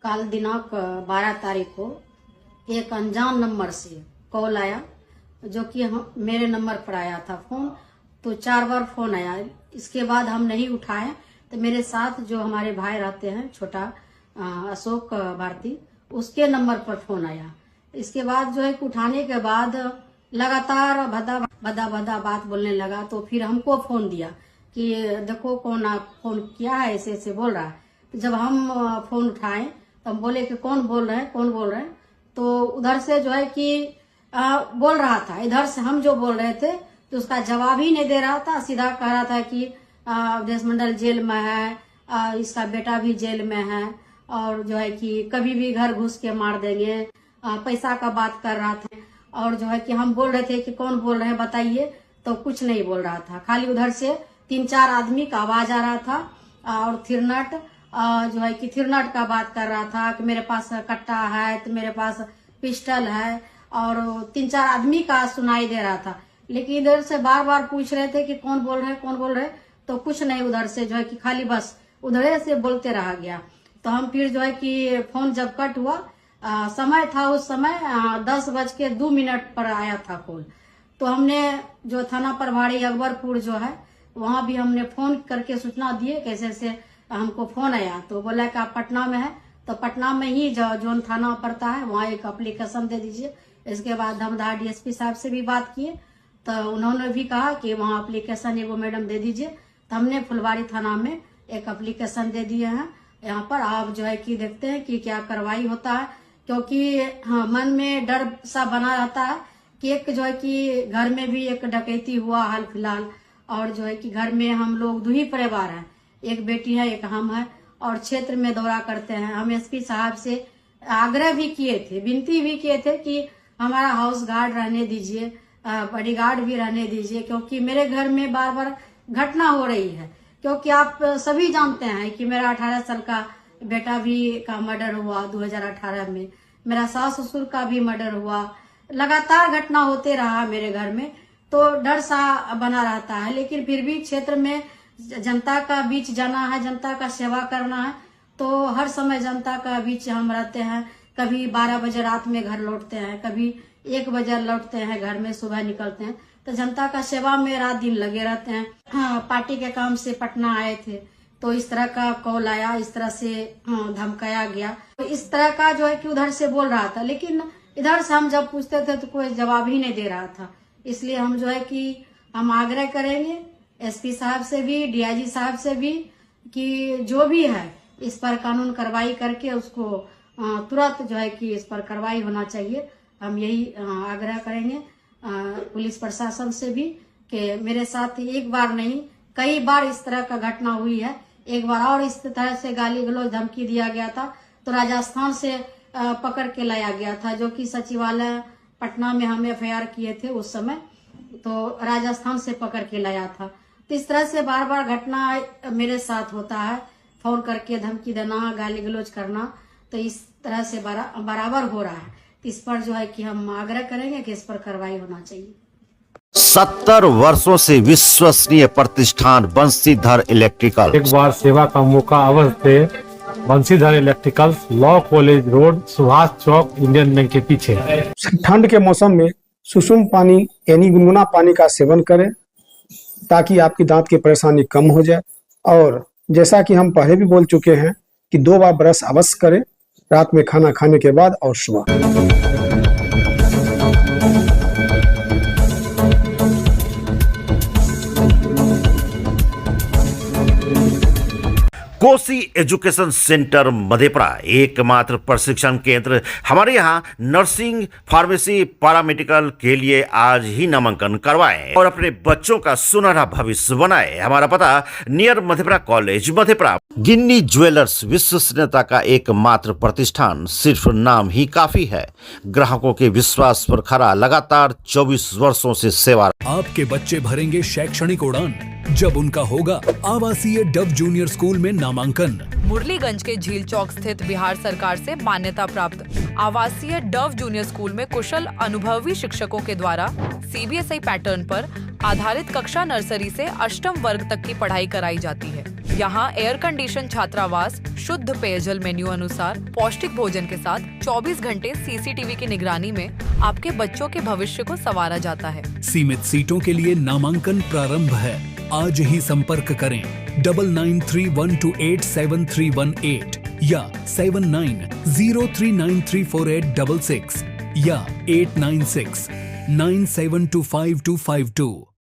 कल दिनांक 12 तारीख को एक अनजान नंबर से कॉल आया, जो कि मेरे नंबर पर आया था फोन। तो 4 बार फोन आया। इसके बाद हम नहीं उठाए, तो मेरे साथ जो हमारे भाई रहते हैं छोटा अशोक भारती, उसके नंबर पर फोन आया। इसके बाद जो है उठाने के बाद लगातार भदा भदा भदा बात बोलने लगा। तो फिर हमको फोन दिया कि देखो कौन फोन किया है, ऐसे ऐसे बोल रहा है। जब हम फोन उठाए तो हम बोले कि कौन बोल रहे हैं, कौन बोल रहे हैं। तो उधर से जो है कि बोल रहा था, इधर से हम जो बोल रहे थे तो उसका जवाब ही नहीं दे रहा था। सीधा कह रहा था कि देश मंडल जेल में है, इसका बेटा भी जेल में है, और जो है कि कभी भी घर घुस के मार देंगे, पैसा का बात कर रहा था। और जो है कि हम बोल रहे थे कि कौन बोल रहे हैं बताइए, तो कुछ नहीं बोल रहा था। खाली उधर से 3-4 आदमी का आवाज आ रहा था, और थिरनट जो है कि थिरनट का बात कर रहा था कि मेरे पास कट्टा है, तो मेरे पास पिस्टल है, और 3-4 आदमी का सुनाई दे रहा था। लेकिन इधर से बार बार पूछ रहे थे कि कौन बोल रहे हैं, कौन बोल रहे हैं, तो कुछ नहीं। उधर से जो है कि खाली बस उधर से बोलते रहा गया। तो हम फिर जो है कि फोन जब कट हुआ, समय था उस समय 10:02 पर आया था कॉल। तो हमने जो थाना प्रभारी अकबरपुर जो है, वहां भी हमने फोन करके सूचना दिए कैसे से हमको फोन आया। तो बोला कि आप पटना में है, तो पटना में ही जोन थाना पड़ता है वहाँ एक एप्लीकेशन दे दीजिए। इसके बाद धमदाहा डीएसपी साहब से भी बात किए, तो उन्होंने भी कहा कि वहाँ एप्लीकेशन एगो मैडम दे दीजिए। तो हमने फुलवारी थाना में एक एप्लीकेशन दे दिए हैं। यहाँ पर आप जो है कि देखते हैं कि क्या कार्रवाई होता है, क्योंकि मन में डर सा बना रहता है कि एक जो है कि घर में भी एक डकैती हुआ हाल फिलहाल, और जो है कि घर में हम लोग 2 ही परिवार हैं, एक बेटी है एक हम है, और क्षेत्र में दौरा करते हैं। हम एसपी साहब से आग्रह भी किए थे, विनती भी किए थे कि हमारा हाउस गार्ड रहने दीजिए, बॉडीगार्ड भी रहने दीजिए, क्योंकि मेरे घर में बार बार घटना हो रही है। क्योंकि आप सभी जानते हैं कि मेरा 18 साल का बेटा भी का मर्डर हुआ 2018 में, मेरा सास ससुर का भी मर्डर हुआ, लगातार घटना होते रहा मेरे घर में। तो डर सा बना रहता है। लेकिन फिर भी क्षेत्र में जनता का बीच जाना है, जनता का सेवा करना है, तो हर समय जनता का बीच हम रहते हैं। कभी 12 बजे रात में घर लौटते हैं, कभी 1 बजे लौटते हैं घर में, सुबह निकलते हैं। तो जनता का सेवा में रात दिन लगे रहते हैं। हाँ, पार्टी के काम से पटना आए थे, तो इस तरह का कॉल आया, इस तरह से धमकाया गया। तो इस तरह का जो है कि उधर से बोल रहा था, लेकिन इधर से हम जब पूछते थे तो कोई जवाब ही नहीं दे रहा था। इसलिए हम जो है कि हम आग्रह करेंगे एसपी साहब से भी, डीआईजी साहब से भी, कि जो भी है इस पर कानून कार्रवाई करके उसको तुरंत जो है कि इस पर कार्रवाई होना चाहिए। हम यही आग्रह करेंगे पुलिस प्रशासन से भी कि मेरे साथ एक बार नहीं कई बार इस तरह का घटना हुई है। एक बार और इस तरह से गाली गलौज धमकी दिया गया था, तो राजस्थान से पकड़ के लाया गया था, जो कि सचिवालय पटना में हम एफआईआर किए थे उस समय, तो राजस्थान से पकड़ के लाया था। तो इस तरह से बार बार घटना मेरे साथ होता है, फोन करके धमकी देना, गाली गलौज करना, तो इस तरह से बराबर हो रहा है। तो इस पर जो है कि हम आग्रह करेंगे कि इस पर कार्रवाई होना चाहिए। 70 वर्षों से विश्वसनीय प्रतिष्ठान बंसीधर इलेक्ट्रिकल। एक बार सेवा का मौका अवश्य दे। Bansidhar electrical, law college road, Subhash Chowk, Indian bank के पीछे। ठंड के मौसम में सुसुम पानी यानी गुनगुना पानी का सेवन करें, ताकि आपकी दांत की परेशानी कम हो जाए। और जैसा कि हम पहले भी बोल चुके हैं कि 2 बार ब्रश अवश्य करें, रात में खाना खाने के बाद और सुबह। कोसी एजुकेशन सेंटर मधेपुरा एकमात्र प्रशिक्षण केंद्र। हमारे यहाँ नर्सिंग, फार्मेसी, पैरामेडिकल के लिए आज ही नामांकन करवाएं और अपने बच्चों का सुनहरा भविष्य बनाएं। हमारा पता नियर मधेपुरा कॉलेज मधेपुरा। गिन्नी ज्वेलर्स विश्वसनीयता का एकमात्र प्रतिष्ठान, सिर्फ नाम ही काफी है। ग्राहकों के विश्वास पर खरा लगातार 24 वर्षों से सेवा। आपके बच्चे भरेंगे शैक्षणिक उड़ान, जब उनका होगा आवासीय डव जूनियर स्कूल में नामांकन। मुरलीगंज के झील चौक स्थित बिहार सरकार से मान्यता प्राप्त आवासीय डव जूनियर स्कूल में कुशल अनुभवी शिक्षकों के द्वारा सीबीएसई पैटर्न पर आधारित कक्षा नर्सरी से अष्टम वर्ग तक की पढ़ाई कराई जाती है। यहाँ एयर कंडीशन छात्रावास, शुद्ध पेयजल मेन्यू अनुसार पौष्टिक भोजन के साथ 24 घंटे सीसीटीवी की निगरानी में आपके बच्चों के भविष्य को संवारा जाता है। सीमित सीटों के लिए नामांकन प्रारंभ है। आज ही संपर्क करें 9931287318 या 7903934866 या 8969725252।